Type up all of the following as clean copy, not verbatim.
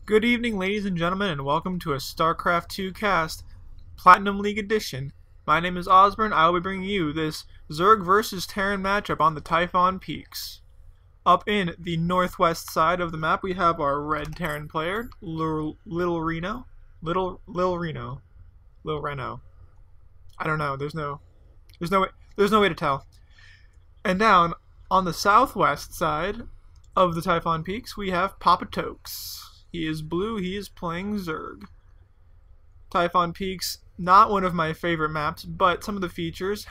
Good evening, ladies and gentlemen, and welcome to a Starcraft 2 cast, Platinum League Edition. My name is Osborne. I will be bringing you this Zerg vs. Terran matchup on the Typhon Peaks. Up in the northwest side of the map, we have our red Terran player, Lilreno. Lilreno. I don't know. There's no way to tell. And down on the southwest side of the Typhon Peaks, we have Papatokes. He is blue, he is playing Zerg. Typhon Peaks, not one of my favorite maps, but some of the features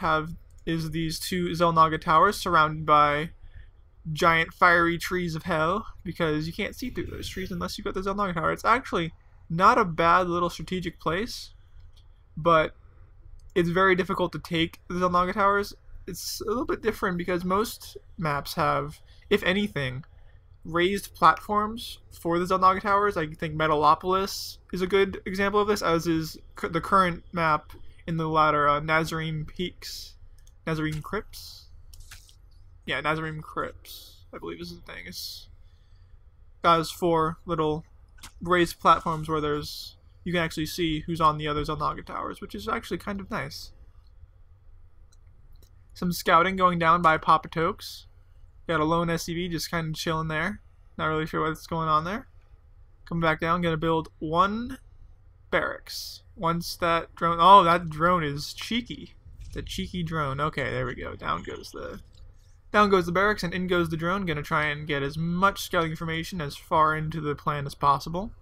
is these two Xel'Naga towers surrounded by giant fiery trees of hell, because you can't see through those trees unless you've got the Xel'Naga tower. It's actually not a bad little strategic place, but it's very difficult to take the Xel'Naga towers. It's a little bit different because most maps have, if anything, raised platforms for the Xel'Naga towers. I think Metalopolis is a good example of this, as is the current map in the latter Nazarene Peaks. Nazarene Crypts? Yeah, Nazarene Crypts, I believe is the thing. It's got 4 little raised platforms where you can actually see who's on the other Xel'Naga towers, which is actually kind of nice. Some scouting going down by Papatokes. Got a lone SCV just kind of chilling there. Not really sure what's going on there. Coming back down, gonna build 1 barracks. Once that drone... Oh, that drone is cheeky. The cheeky drone. Okay, there we go. Down goes the barracks and in goes the drone. Gonna try and get as much scouting information as far into the plan as possible.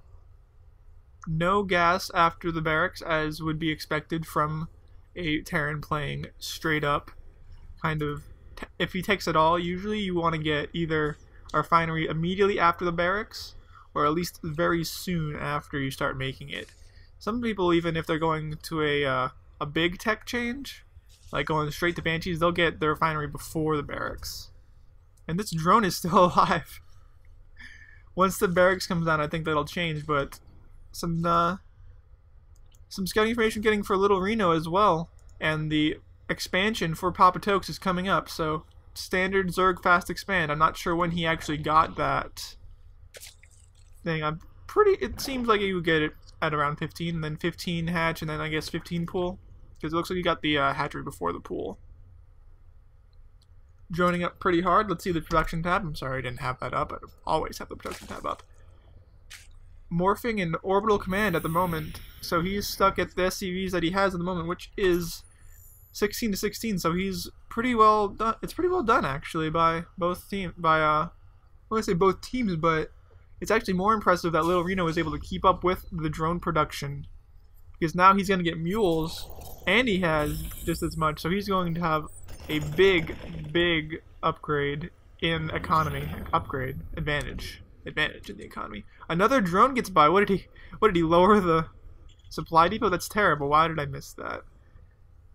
No gas after the barracks, as would be expected from a Terran playing straight up. Kind of... If he takes it all, usually you want to get either a refinery immediately after the barracks, or at least very soon after you start making it. Some people, even if they're going to a big tech change, like going straight to Banshees, they'll get their refinery before the barracks. And this drone is still alive. Once the barracks comes down, I think that'll change, but some scouting information getting for Lilreno as well, and the expansion for Papatokes is coming up, so standard Zerg fast expand. I'm not sure when he actually got that thing. It seems like he would get it at around 15, and then 15 hatch, and then I guess 15 pool, because it looks like he got the hatchery before the pool. Droning up pretty hard. Let's see the production tab. I'm sorry I didn't have that up. I always have the production tab up. Morphing in orbital command at the moment, so he's stuck at the SCVs that he has at the moment, which is 16 to 16, so he's pretty well done. It's pretty well done actually by both teams. I want to say both teams, but it's actually more impressive that Lilreno was able to keep up with the drone production, because now he's going to get mules, and he has just as much, so he's going to have a big upgrade in economy. Advantage in the economy. Another drone gets by. What did he lower the supply depot? That's terrible. Why did I miss that?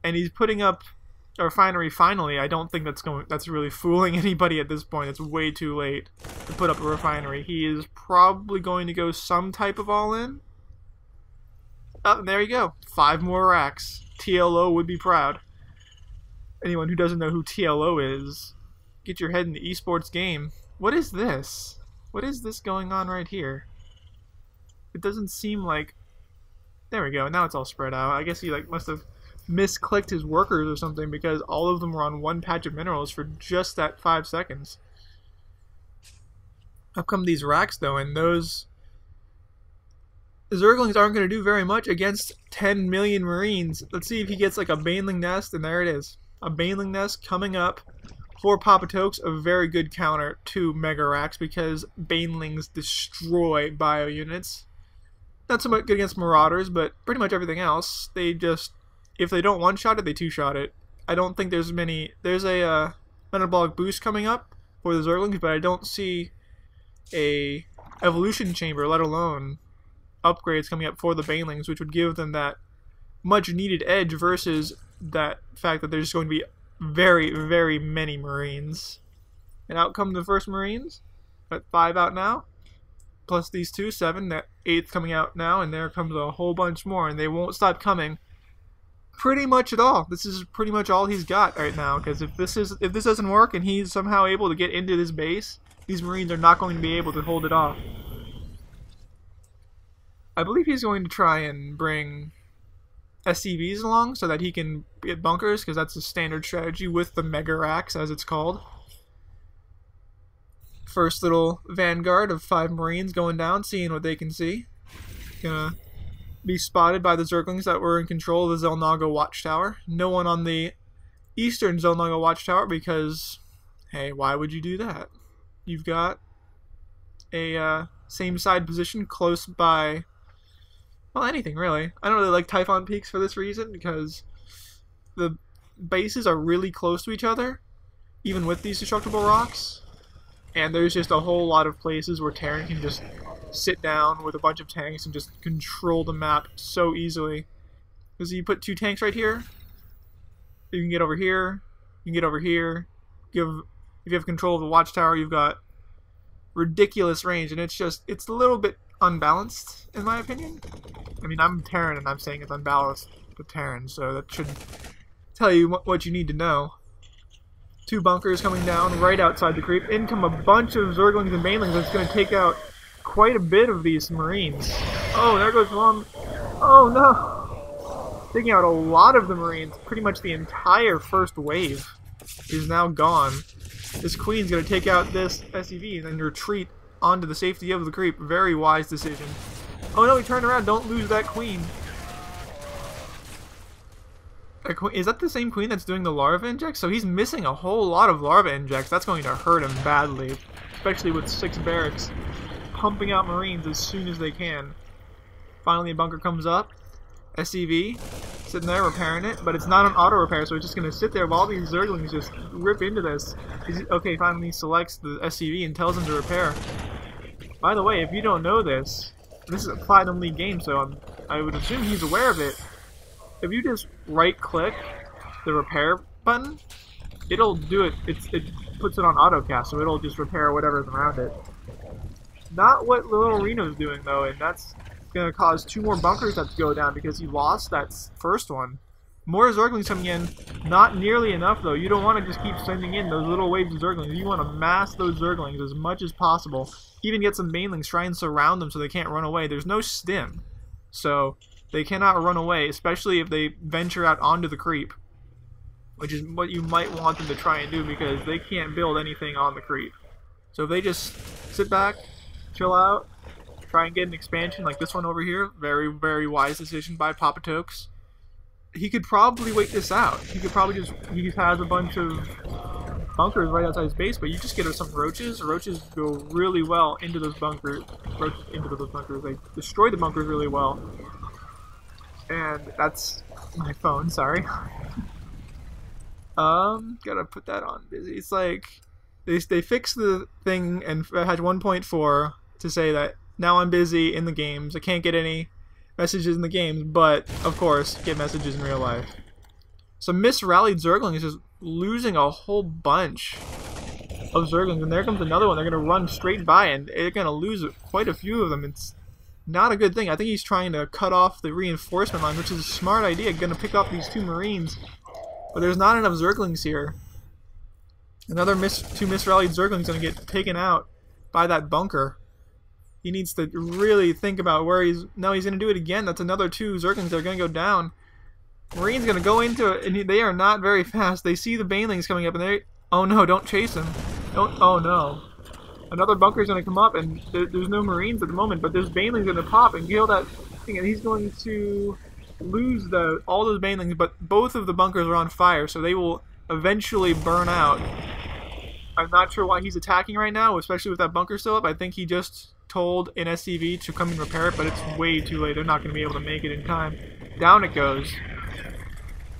And he's putting up a refinery finally. I don't think that's really fooling anybody at this point. It's way too late to put up a refinery. He is probably going to go some type of all-in. Oh, and there you go. 5 more racks. TLO would be proud. Anyone who doesn't know who TLO is, get your head in the esports game. What is this? What is this going on right here? It doesn't seem like... There we go. Now it's all spread out. I guess he must have misclicked his workers or something, because all of them were on 1 patch of minerals for just that 5 seconds. Up come these racks though, and those Zerglings aren't going to do very much against 10 million Marines. Let's see if he gets like a Baneling Nest, and there it is. A Baneling Nest coming up for Papatokes, a very good counter to Mega Racks, because Banelings destroy bio units. Not so much good against Marauders, but pretty much everything else, they just... If they don't one-shot it, they two-shot it. I don't think there's many... There's a metabolic boost coming up for the Zerglings, but I don't see a evolution chamber, let alone upgrades coming up for the Banelings, which would give them that much-needed edge versus that fact that there's going to be very many Marines. And out come the first Marines. Got 5 out now. Plus these 2, 7. That 8th coming out now, and there comes a whole bunch more, and they won't stop coming. Pretty much at all. This is pretty much all he's got right now, because if this doesn't work and he's somehow able to get into this base, these Marines are not going to be able to hold it off. I believe he's going to try and bring SCVs along so that he can get bunkers, because that's a standard strategy with the Mega Racks, as it's called. First little vanguard of 5 Marines going down, seeing what they can see. Gonna be spotted by the Zerglings that were in control of the Zelnaga Watchtower. No one on the eastern Zelnaga Watchtower because, hey, why would you do that? You've got a same side position close by, well, anything really. I don't really like Typhon Peaks for this reason, because the bases are really close to each other, even with these destructible rocks. And there's just a whole lot of places where Terran can just sit down with a bunch of tanks and just control the map so easily. Because you put 2 tanks right here, you can get over here, you can get over here. If you have control of the watchtower, you've got ridiculous range, and it's a little bit unbalanced, in my opinion. I mean, I'm Terran, and I'm saying it's unbalanced with Terran, so that should tell you what you need to know. 2 bunkers coming down right outside the creep. In come a bunch of Zerglings and Banelings that's going to take out quite a bit of these Marines. Oh, there goes one. Oh no! Taking out a lot of the Marines. Pretty much the entire first wave is now gone. This Queen's going to take out this SCV and then retreat onto the safety of the creep. Very wise decision. Oh no, he turned around. Don't lose that Queen. Is that the same Queen that's doing the larva injects? So he's missing a whole lot of larva injects. That's going to hurt him badly, especially with 6 barracks pumping out Marines as soon as they can. Finally, a bunker comes up. SCV sitting there repairing it, but it's not an auto repair, so it's just going to sit there while these Zerglings just rip into this. Okay, finally selects the SCV and tells him to repair. By the way, if you don't know this is a Platinum League game, so I would assume he's aware of it. If you just right-click the repair button, it'll do it. It puts it on autocast, so it'll just repair whatever's around it. Not what Lilreno's doing, though, and that's going to cause 2 more bunkers that to go down because he lost that first one. More Zerglings coming in. Not nearly enough, though. You don't want to just keep sending in those little waves of Zerglings. You want to mass those Zerglings as much as possible. Even get some Banelings, try and surround them so they can't run away. There's no stim, so they cannot run away, especially if they venture out onto the creep, which is what you might want them to try and do because they can't build anything on the creep. So if they just sit back, chill out, try and get an expansion like this one over here, very, very wise decision by Papatokes. He could probably wait this out. He could probably he has a bunch of bunkers right outside his base, but you just get some roaches. Roaches go really well into those bunkers. They destroy the bunkers really well. And that's my phone, sorry. Gotta put that on busy. It's like they fixed the thing and had 1.4 to say that now I'm busy in the games. I can't get any messages in the games, but of course get messages in real life. So misrallied Zergling is just losing a whole bunch of Zerglings, and there comes another one. They're gonna run straight by, and they're gonna lose quite a few of them. It's not a good thing. I think he's trying to cut off the reinforcement line, which is a smart idea. Gonna pick up these 2 Marines, but there's not enough Zerglings here. Another 2 misrallied Zerglings gonna get taken out by that bunker. He needs to really think about where he's. No, he's gonna do it again. That's another 2 Zerglings that are gonna go down. Marine's gonna go into it, and they are not very fast. They see the Banelings coming up, and they. Oh no! Don't chase him. Don't. Oh no! Another bunker's gonna come up, and there's no Marines at the moment, but there's Banelings gonna pop and kill that thing, and he's going to lose all those Banelings. But both of the bunkers are on fire, so they will eventually burn out. I'm not sure why he's attacking right now, especially with that bunker still up. I think he just told an SCV to come and repair it, but it's way too late. They're not going to be able to make it in time. Down it goes.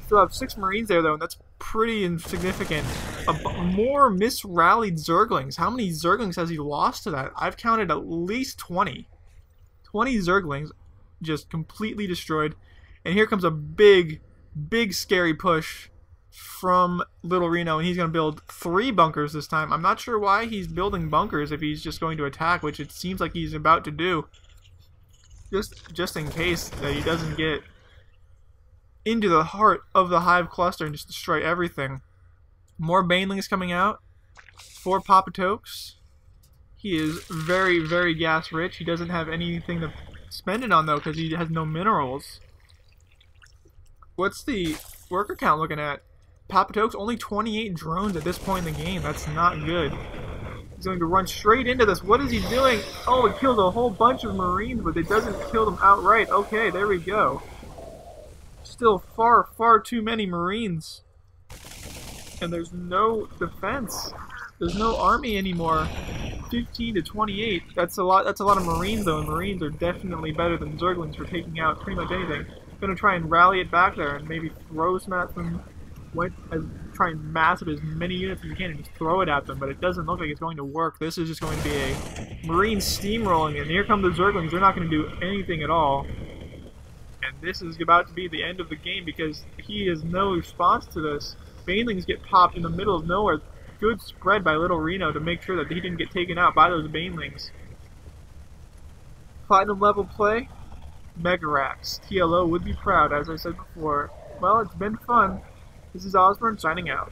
Still have 6 Marines there, though, and that's pretty insignificant. More misrallied Zerglings. How many Zerglings has he lost to that? I've counted at least 20. 20 Zerglings just completely destroyed. And here comes a big, big scary push from Lilreno, and he's going to build 3 bunkers this time. I'm not sure why he's building bunkers if he's just going to attack, which it seems like he's about to do. Just in case that he doesn't get into the heart of the hive cluster and just destroy everything. More Banelings coming out for Papatokes. He is very, very gas rich. He doesn't have anything to spend it on, though, because he has no minerals. What's the worker count looking at? Papatokes, only 28 drones at this point in the game. That's not good. He's going to run straight into this. What is he doing? Oh, it kills a whole bunch of Marines, but it doesn't kill them outright. Okay, there we go. Still far, far too many Marines. And there's no defense. There's no army anymore. 15 to 28. That's a lot of Marines, though, and Marines are definitely better than Zerglings for taking out pretty much anything. I'm going to try and rally it back there and maybe throw some at them. Try and mass up as many units as you can and just throw it at them, but it doesn't look like it's going to work. This is just going to be a Marine steamrolling, and here come the Zerglings. They're not going to do anything at all. And this is about to be the end of the game because he has no response to this. Banelings get popped in the middle of nowhere. Good spread by Lilreno to make sure that he didn't get taken out by those Banelings. Platinum level play? Megarax. TLO would be proud, as I said before. Well, it's been fun. This is Osborne signing out.